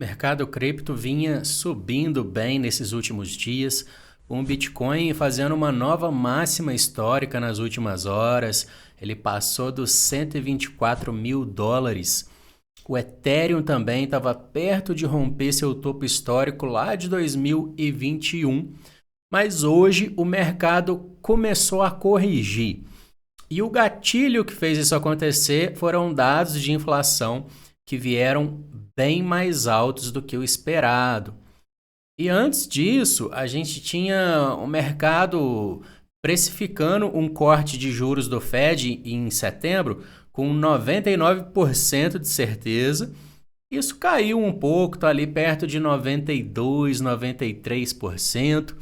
Mercado cripto vinha subindo bem nesses últimos dias, com o Bitcoin fazendo uma nova máxima histórica nas últimas horas. Ele passou dos 124 mil dólares. O Ethereum também estava perto de romper seu topo histórico lá de 2021, mas hoje o mercado começou a corrigir. E o gatilho que fez isso acontecer foram dados de inflação que vieram bem mais altos do que o esperado. E antes disso, a gente tinha o mercado precificando um corte de juros do Fed em setembro com 99% de certeza. Isso caiu um pouco, está ali perto de 92, 93%.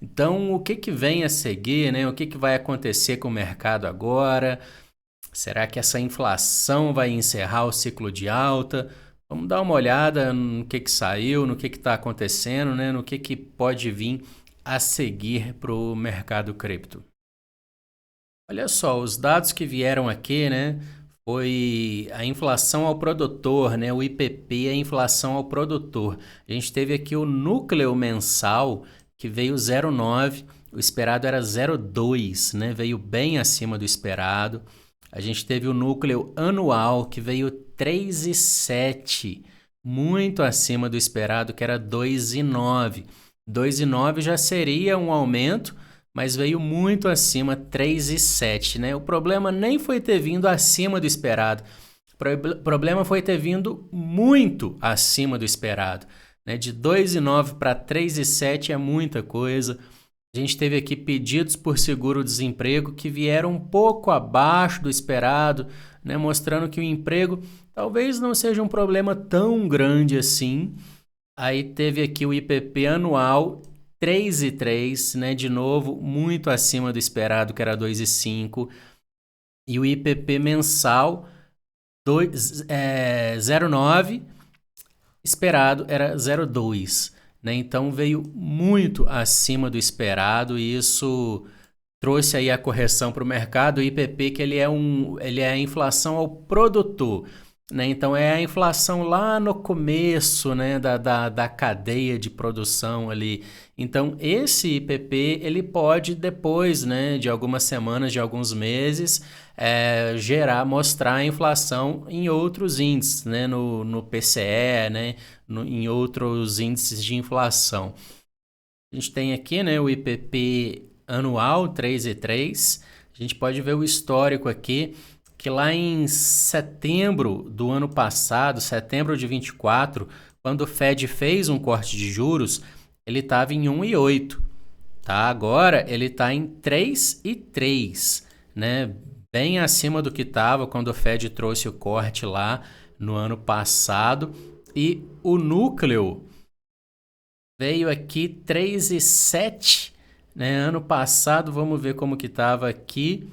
Então, o que vem a seguir, né? O que vai acontecer com o mercado agora? Será que essa inflação vai encerrar o ciclo de alta? Vamos dar uma olhada no que saiu, no que está acontecendo, né? No que pode vir a seguir para o mercado cripto. Olha só, os dados que vieram aqui, né? Foi a inflação ao produtor, né? O IPP, a inflação ao produtor. A gente teve aqui o núcleo mensal que veio 0,9, o esperado era 0,2, né? Veio bem acima do esperado. A gente teve o núcleo anual que veio 3,7, muito acima do esperado, que era 2,9. 2,9 já seria um aumento, mas veio muito acima, 3,7, né? O problema nem foi ter vindo acima do esperado. O problema foi ter vindo muito acima do esperado, né? De 2,9 para 3,7 é muita coisa. A gente teve aqui pedidos por seguro-desemprego que vieram um pouco abaixo do esperado, né? Mostrando que o emprego talvez não seja um problema tão grande assim. Aí teve aqui o IPP anual 3,3, né? De novo, muito acima do esperado, que era 2,5. E o IPP mensal 0,9, esperado era 0,2. Né? Então veio muito acima do esperado e isso trouxe aí a correção para o mercado. O IPP que ele é a inflação ao produtor. Né? Então é a inflação lá no começo, né, da cadeia de produção ali. Então esse IPP ele pode depois, né, de algumas semanas, de alguns meses, mostrar a inflação em outros índices, né, no PCE, né, em outros índices de inflação. A gente tem aqui, né, o IPP anual 3,3. A gente pode ver o histórico aqui, que lá em setembro do ano passado, setembro de 24, quando o Fed fez um corte de juros, ele estava em 1,8. Tá? Agora ele está em 3,3, né? Bem acima do que estava quando o Fed trouxe o corte lá no ano passado. E o núcleo veio aqui 3,7, né? Ano passado, vamos ver como que estava aqui.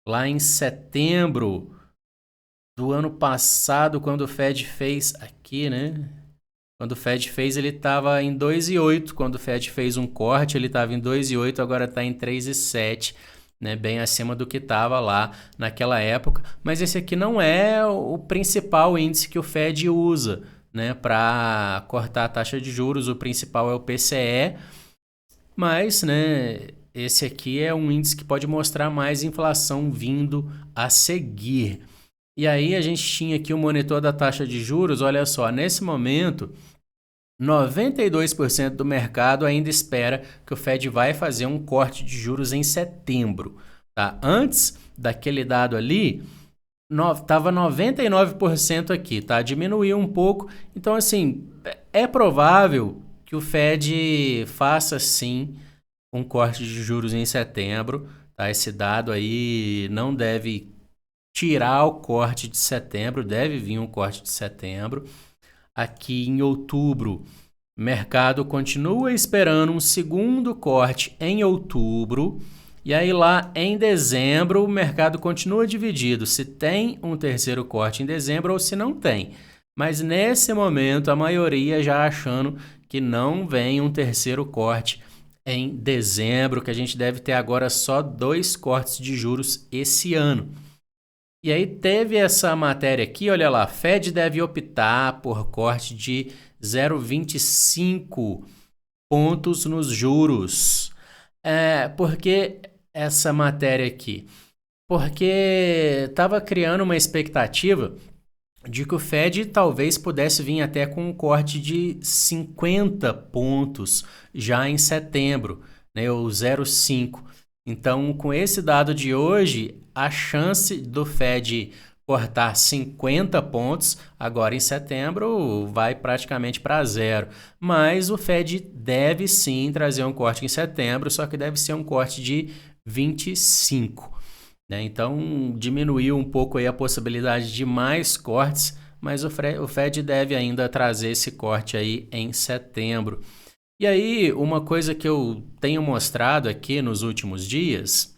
Lá em setembro do ano passado, quando o Fed fez aqui, né? Quando o Fed fez, ele estava em 2,8. Quando o Fed fez um corte, ele estava em 2,8, agora está em 3,7, né? Bem acima do que estava lá naquela época. Mas esse aqui não é o principal índice que o Fed usa, né, para cortar a taxa de juros. O principal é o PCE, mas, né, esse aqui é um índice que pode mostrar mais inflação vindo a seguir. E aí a gente tinha aqui o monitor da taxa de juros. Olha só, nesse momento 92% do mercado ainda espera que o Fed vai fazer um corte de juros em setembro. Tá? Antes daquele dado ali, estava 99% aqui, tá? Diminuiu um pouco. Então, assim, é provável que o Fed faça sim um corte de juros em setembro. Tá? Esse dado aí não deve tirar o corte de setembro, deve vir um corte de setembro. Aqui em outubro, o mercado continua esperando um segundo corte em outubro. E aí lá em dezembro, o mercado continua dividido se tem um terceiro corte em dezembro ou se não tem. Mas nesse momento, a maioria já achando que não vem um terceiro corte em dezembro, que a gente deve ter agora só 2 cortes de juros esse ano. E aí teve essa matéria aqui, olha lá, Fed deve optar por corte de 0,25 pontos nos juros. Por que essa matéria aqui? Porque estava criando uma expectativa de que o Fed talvez pudesse vir até com um corte de 50 pontos já em setembro, né, ou 0,5. Então, com esse dado de hoje, a chance do Fed cortar 50 pontos agora em setembro vai praticamente para zero. Mas o Fed deve sim trazer um corte em setembro, só que deve ser um corte de 25. Né? Então, diminuiu um pouco aí a possibilidade de mais cortes, mas o Fed deve ainda trazer esse corte aí em setembro. E aí, uma coisa que eu tenho mostrado aqui nos últimos dias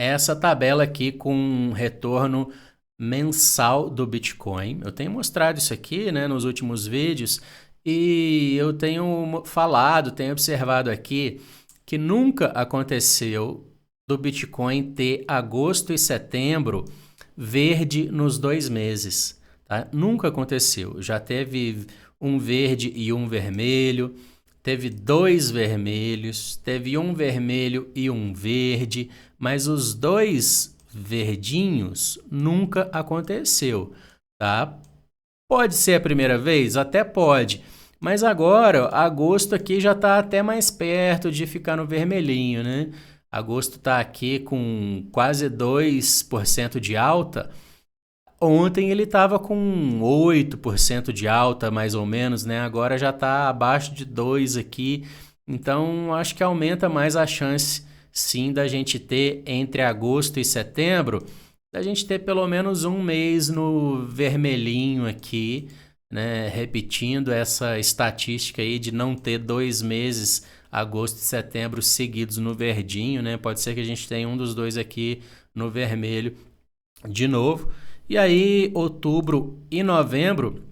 é essa tabela aqui com retorno mensal do Bitcoin. Eu tenho mostrado isso aqui, né, nos últimos vídeos e eu tenho falado, tenho observado aqui que nunca aconteceu do Bitcoin ter agosto e setembro verde nos 2 meses. Tá? Nunca aconteceu. Já teve um verde e um vermelho, teve 2 vermelhos, teve um vermelho e um verde, mas os 2 verdinhos nunca aconteceu, tá? Pode ser a primeira vez? Até pode. Mas agora, agosto aqui já está até mais perto de ficar no vermelhinho, né? Agosto está aqui com quase 2% de alta. Ontem ele estava com 8% de alta, mais ou menos, né? Agora já está abaixo de 2 aqui. Então, acho que aumenta mais a chance, sim, da gente ter entre agosto e setembro, da gente ter pelo menos um mês no vermelhinho aqui, né? Repetindo essa estatística aí de não ter 2 meses, agosto e setembro, seguidos no verdinho, né? Pode ser que a gente tenha um dos dois aqui no vermelho de novo. E aí, outubro e novembro,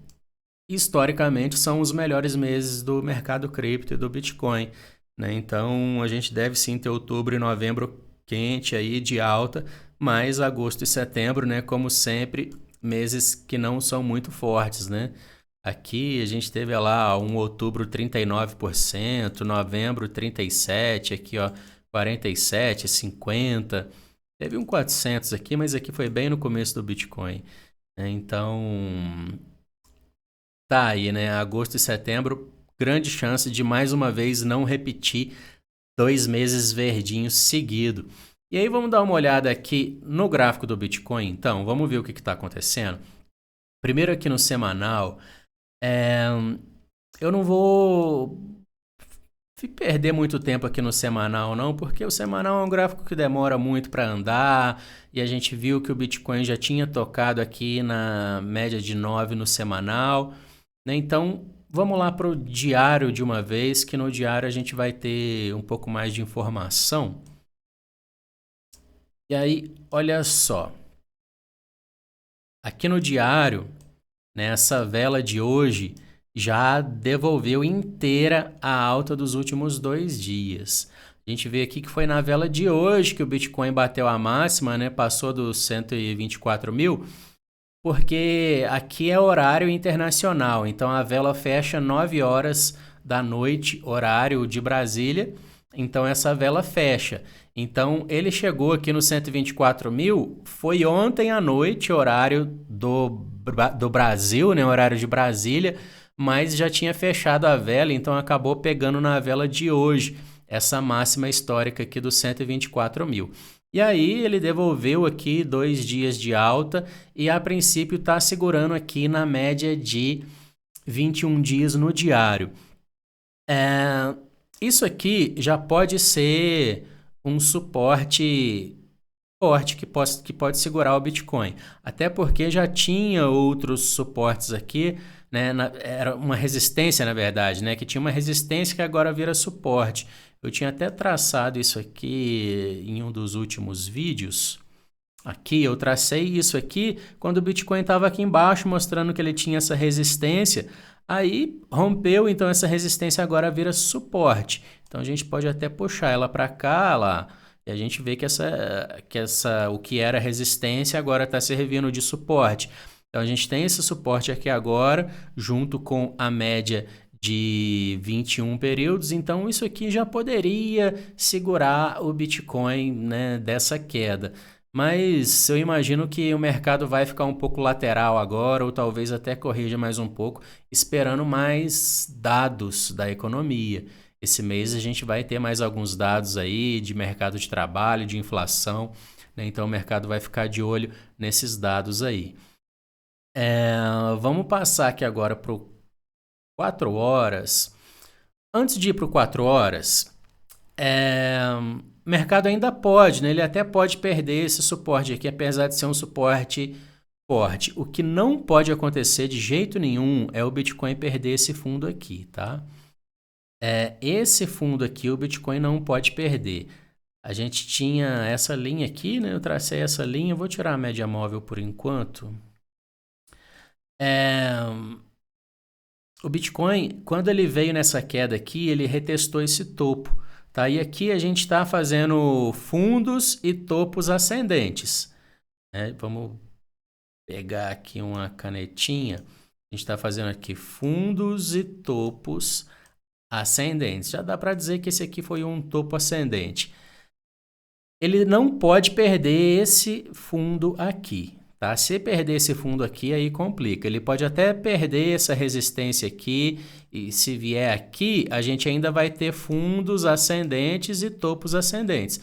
historicamente, são os melhores meses do mercado cripto e do Bitcoin, né? Então, a gente deve sim ter outubro e novembro quente aí de alta, mas agosto e setembro, né, como sempre, meses que não são muito fortes, né? Aqui a gente teve lá um outubro 39%, novembro 37%, aqui ó 47%, 50%. Teve um 400 aqui, mas aqui foi bem no começo do Bitcoin. Então, tá aí, né? Agosto e setembro, grande chance de mais uma vez não repetir 2 meses verdinhos seguido. E aí vamos dar uma olhada aqui no gráfico do Bitcoin. Então, vamos ver o que está acontecendo. Primeiro aqui no semanal, eu não vou perder muito tempo aqui no semanal não, porque o semanal é um gráfico que demora muito para andar e a gente viu que o Bitcoin já tinha tocado aqui na média de 9 no semanal, né? Então vamos lá para o diário de uma vez, que no diário a gente vai ter um pouco mais de informação. E aí, olha só, aqui no diário, nessa vela de hoje, já devolveu inteira a alta dos últimos 2 dias. A gente vê aqui que foi na vela de hoje que o Bitcoin bateu a máxima, né? Passou dos 124 mil, porque aqui é horário internacional. Então a vela fecha 9 horas da noite, horário de Brasília. Então essa vela fecha. Então ele chegou aqui no 124 mil, foi ontem à noite, horário do Brasil, né? Horário de Brasília, mas já tinha fechado a vela, então acabou pegando na vela de hoje essa máxima histórica aqui dos 124 mil. E aí ele devolveu aqui 2 dias de alta e a princípio está segurando aqui na média de 21 dias no diário. Isso aqui já pode ser um suporte forte que pode segurar o Bitcoin. Até porque já tinha outros suportes aqui, né? Era uma resistência, na verdade, né? Que tinha uma resistência que agora vira suporte. Eu tinha até traçado isso aqui em um dos últimos vídeos. Aqui, eu tracei isso aqui quando o Bitcoin estava aqui embaixo, mostrando que ele tinha essa resistência. Aí rompeu, então essa resistência agora vira suporte. Então a gente pode até puxar ela para cá, lá. E a gente vê que o que era resistência agora está servindo de suporte. Então a gente tem esse suporte aqui agora, junto com a média de 21 períodos. Então isso aqui já poderia segurar o Bitcoin, né, dessa queda. Mas eu imagino que o mercado vai ficar um pouco lateral agora, ou talvez até corrija mais um pouco, esperando mais dados da economia. Esse mês a gente vai ter mais alguns dados aí de mercado de trabalho, de inflação, né? Então o mercado vai ficar de olho nesses dados aí. Vamos passar aqui agora para o 4 horas. Antes de ir para o 4 horas, o mercado ainda pode, né? Ele até pode perder esse suporte aqui, apesar de ser um suporte forte. O que não pode acontecer de jeito nenhum é o Bitcoin perder esse fundo aqui, tá? Esse fundo aqui o Bitcoin não pode perder. A gente tinha essa linha aqui, né? Eu tracei essa linha, eu vou tirar a média móvel por enquanto. O Bitcoin, quando ele veio nessa queda aqui, ele retestou esse topo, tá? E aqui a gente está fazendo fundos e topos ascendentes, né? Vamos pegar aqui uma canetinha. A gente está fazendo aqui fundos e topos ascendentes. Já dá para dizer que esse aqui foi um topo ascendente. Ele não pode perder esse fundo aqui, tá? Se perder esse fundo aqui, aí complica. Ele pode até perder essa resistência aqui, e se vier aqui, a gente ainda vai ter fundos ascendentes e topos ascendentes.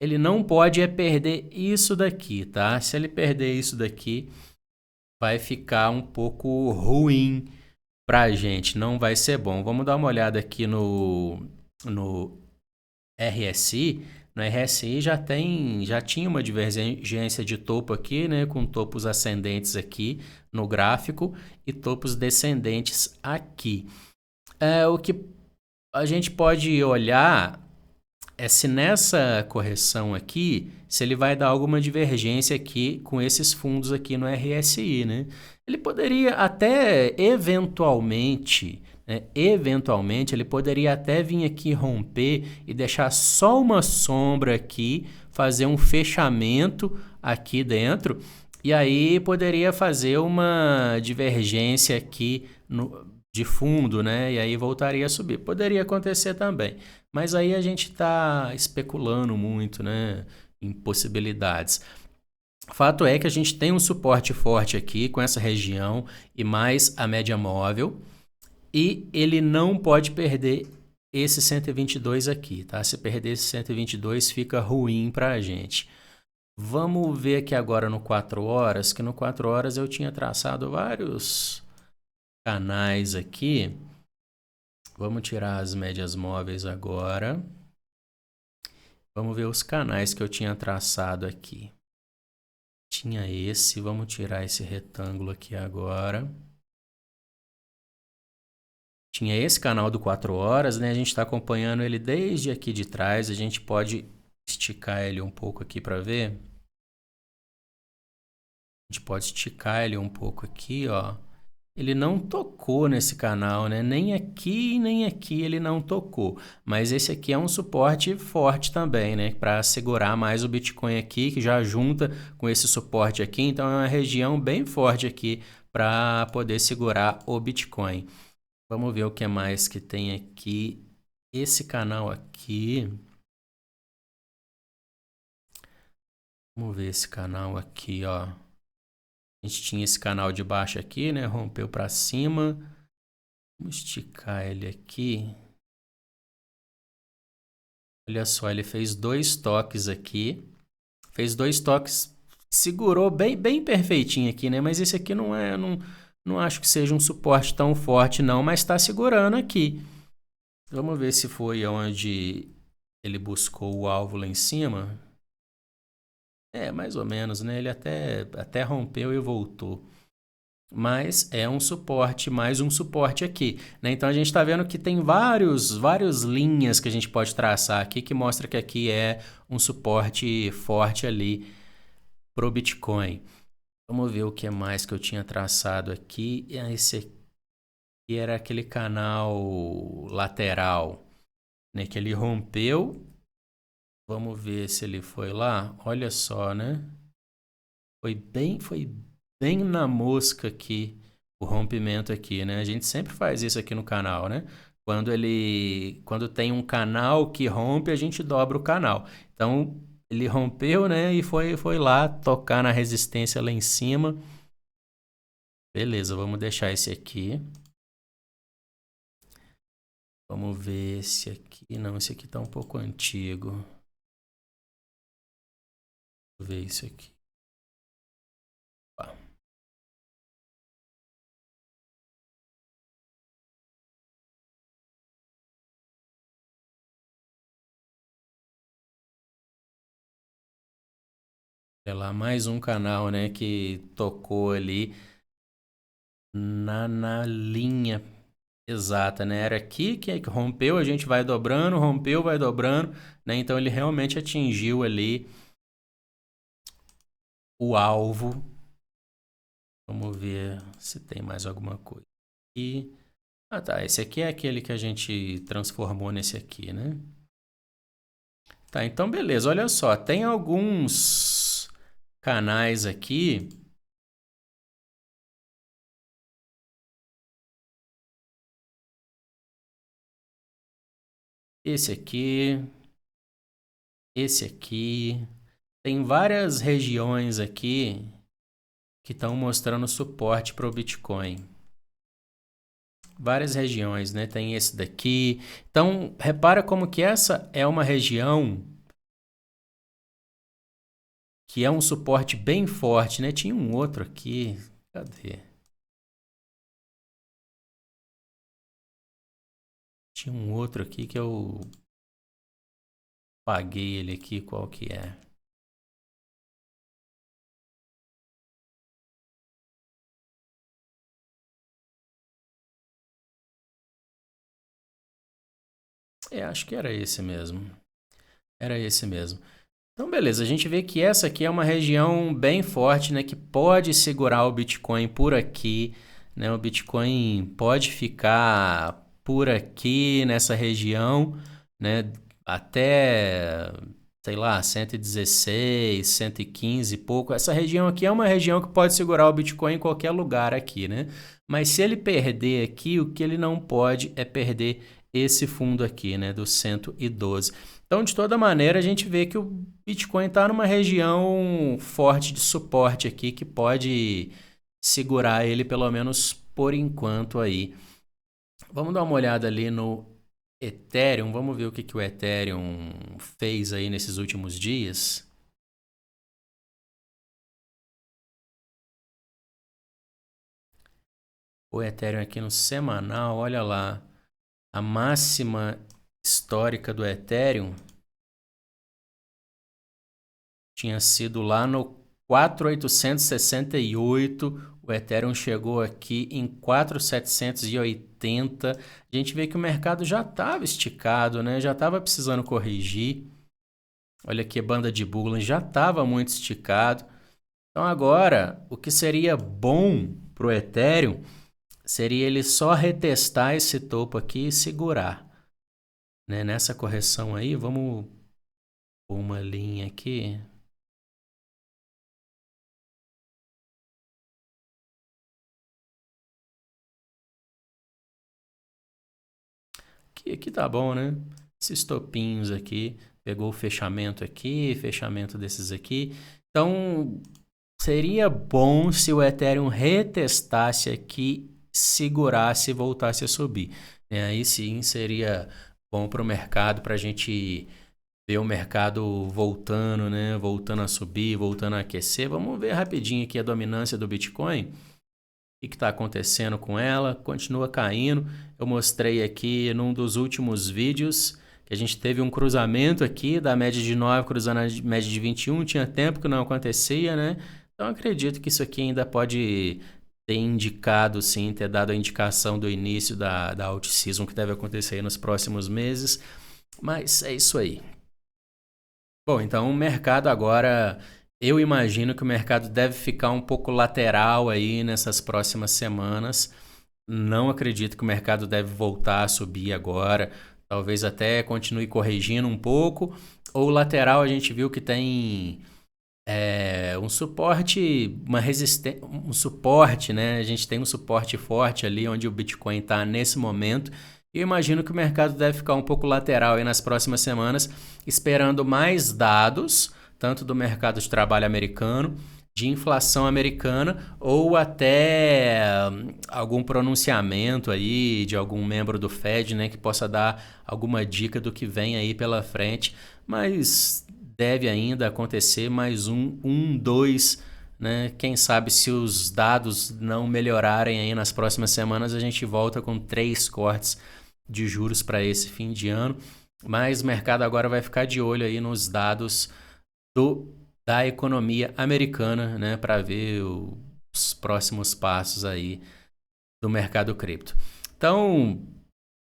Ele não pode perder isso daqui, tá? Se ele perder isso daqui, vai ficar um pouco ruim pra gente, não vai ser bom. Vamos dar uma olhada aqui no RSI. No RSI já tinha uma divergência de topo aqui, né, com topos ascendentes aqui no gráfico e topos descendentes aqui. O que a gente pode olhar é se nessa correção aqui, se ele vai dar alguma divergência aqui com esses fundos aqui no RSI, né? Ele poderia até eventualmente, né, ele poderia até vir aqui romper e deixar só uma sombra aqui, fazer um fechamento aqui dentro, e aí poderia fazer uma divergência aqui de fundo, né? E aí voltaria a subir. Poderia acontecer também. Mas aí a gente está especulando muito, né, em possibilidades. Fato é que a gente tem um suporte forte aqui com essa região e mais a média móvel. E ele não pode perder esse 122 aqui, tá? Se perder esse 122 fica ruim para a gente. Vamos ver aqui agora no 4 horas, que no 4 horas eu tinha traçado vários canais aqui. Vamos tirar as médias móveis agora. Vamos ver os canais que eu tinha traçado aqui. Tinha esse, vamos tirar esse retângulo aqui agora. Tinha esse canal do 4 horas, né? A gente está acompanhando ele desde aqui de trás. A gente pode esticar ele um pouco aqui para ver. A gente pode esticar ele um pouco aqui, ó. Ele não tocou nesse canal, né? Nem aqui, nem aqui ele não tocou. Mas esse aqui é um suporte forte também, né? Para segurar mais o Bitcoin aqui, que já junta com esse suporte aqui. Então é uma região bem forte aqui para poder segurar o Bitcoin. Vamos ver o que mais que tem aqui. Esse canal aqui. Vamos ver esse canal aqui, ó. A gente tinha esse canal de baixo aqui, né? Rompeu para cima. Vamos esticar ele aqui. Olha só, ele fez 2 toques aqui. Fez 2 toques, segurou bem perfeitinho aqui, né? Mas esse aqui não acho que seja um suporte tão forte não, mas está segurando aqui. Vamos ver se foi onde ele buscou o alvo lá em cima. Mais ou menos, né? Ele até rompeu e voltou. Mas é um suporte, mais um suporte aqui, né? Então a gente está vendo que tem várias linhas que a gente pode traçar aqui que mostra que aqui é um suporte forte ali pro Bitcoin. Vamos ver o que mais que eu tinha traçado aqui. Esse aqui era aquele canal lateral, né? Que ele rompeu Vamos ver se ele foi lá. Olha só, né? Foi bem na mosca aqui, o rompimento aqui, né? A gente sempre faz isso aqui no canal, né? Quando tem um canal que rompe, a gente dobra o canal. Então, ele rompeu, né? E foi lá tocar na resistência lá em cima. Beleza, vamos deixar esse aqui. Vamos ver esse aqui. Não, esse aqui tá um pouco antigo. Vou ver isso aqui. Opa. Olha lá, mais um canal, né, que tocou ali na linha exata, né? Era aqui que rompeu, a gente vai dobrando, rompeu, vai dobrando, né? Então ele realmente atingiu ali o alvo. Vamos ver se tem mais alguma coisa aqui. Ah, tá. Esse aqui é aquele que a gente transformou nesse aqui, né? Tá, então beleza. Olha só, tem alguns canais aqui. Esse aqui, esse aqui. Tem várias regiões aqui que estão mostrando suporte para o Bitcoin. Várias regiões, né? Tem esse daqui. Então, repara como que essa é uma região que é um suporte bem forte, né? Tinha um outro aqui. Cadê? Tinha um outro aqui que eu paguei ele aqui, qual que é? É, acho que era esse mesmo. Era esse mesmo. Então, beleza, a gente vê que essa aqui é uma região bem forte, né, que pode segurar o Bitcoin por aqui, né? O Bitcoin pode ficar por aqui nessa região, né, até, sei lá, 116, 115 e pouco. Essa região aqui é uma região que pode segurar o Bitcoin em qualquer lugar aqui, né? Mas se ele perder aqui, o que ele não pode é perder esse fundo aqui, né, do 112. Então, de toda maneira, a gente vê que o Bitcoin está numa região forte de suporte aqui que pode segurar ele pelo menos por enquanto aí. Vamos dar uma olhada ali no Ethereum, vamos ver o que o Ethereum fez aí nesses últimos dias. O Ethereum aqui no semanal, olha lá, a máxima histórica do Ethereum tinha sido lá no 4.868, o Ethereum chegou aqui em 4.780. A gente vê que o mercado já estava esticado, né? Já estava precisando corrigir. Olha aqui a banda de Bollinger já estava muito esticado. Então agora, o que seria bom para o Ethereum seria ele só retestar esse topo aqui e segurar, né? Nessa correção aí, vamos pôr uma linha aqui. Aqui tá bom, né? Esses topinhos aqui, pegou o fechamento desses aqui. Então, seria bom se o Ethereum retestasse aqui, segurasse e voltasse a subir. Aí sim seria bom para o mercado, para a gente ver o mercado voltando, né? Voltando a subir, voltando a aquecer. Vamos ver rapidinho aqui a dominância do Bitcoin. O que está acontecendo com ela? Continua caindo. Eu mostrei aqui num dos últimos vídeos que a gente teve um cruzamento aqui da média de 9 cruzando a média de 21. Tinha tempo que não acontecia, né? Então acredito que isso aqui ainda pode ter indicado, sim, ter dado a indicação do início da alt-season que deve acontecer nos próximos meses. Mas é isso aí. Bom, então o mercado agora, eu imagino que o mercado deve ficar um pouco lateral aí nessas próximas semanas. Não acredito que o mercado deve voltar a subir agora. talvez até continue corrigindo um pouco. Ou lateral a gente viu que tem um suporte, uma resistência, um suporte, né? A gente tem um suporte forte ali onde o Bitcoin está nesse momento. E eu imagino que o mercado deve ficar um pouco lateral aí nas próximas semanas, esperando mais dados, tanto do mercado de trabalho americano, de inflação americana, ou até algum pronunciamento aí de algum membro do Fed, né, que possa dar alguma dica do que vem aí pela frente. Mas deve ainda acontecer mais dois, né? Quem sabe se os dados não melhorarem aí nas próximas semanas, a gente volta com 3 cortes de juros para esse fim de ano. Mas o mercado agora vai ficar de olho aí nos dados da economia americana, né? Para ver os próximos passos aí do mercado cripto. Então,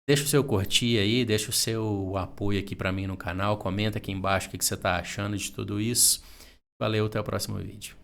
deixa o seu curtir aí, deixa o seu apoio aqui para mim no canal, comenta aqui embaixo o que você está achando de tudo isso. Valeu, até o próximo vídeo.